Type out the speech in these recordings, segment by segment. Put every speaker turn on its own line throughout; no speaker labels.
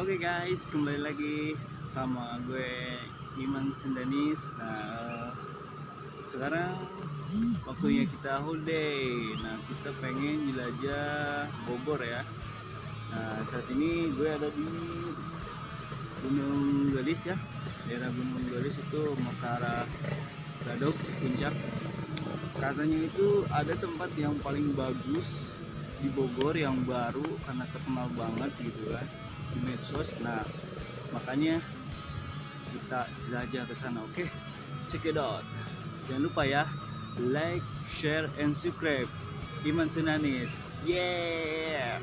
Oke guys, kembali lagi sama gue Iman Sendanis. Nah, sekarang waktunya kita holiday. Nah, kita pengen jelajah Bogor ya. Nah, saat ini gue ada di Gunung Gelis ya. Daerah Gunung Gelis itu mau ke arah Gadok, Puncak. Katanya itu ada tempat yang paling bagus di Bogor yang baru karena terkenal banget gitu kan di medsos. Nah, makanya kita jelajah ke sana. Oke, check it out. Jangan lupa ya, like, share, and subscribe. Iman Sunanis, yeah.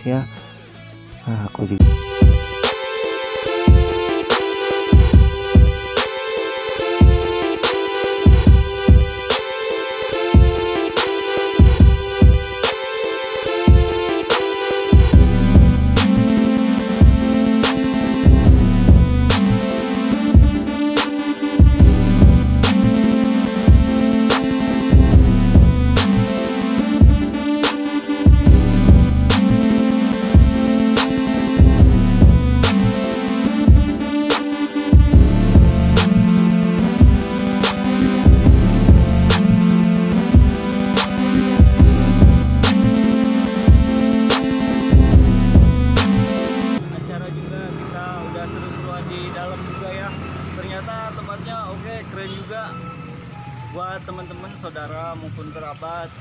ya. Nah, aku juga
ternyata tempatnya oke, keren juga buat teman-teman, saudara maupun kerabat.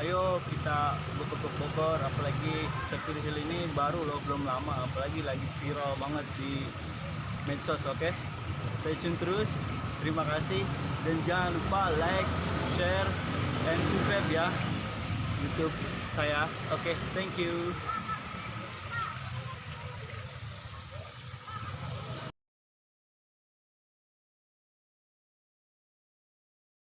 Ayo kita ke Bogor, apalagi Sepir Hill ini baru loh, belum lama, apalagi lagi viral banget di medsos. Oke, stay tune terus. Terima kasih dan jangan lupa like, share, dan subscribe ya YouTube saya. Oke, thank you.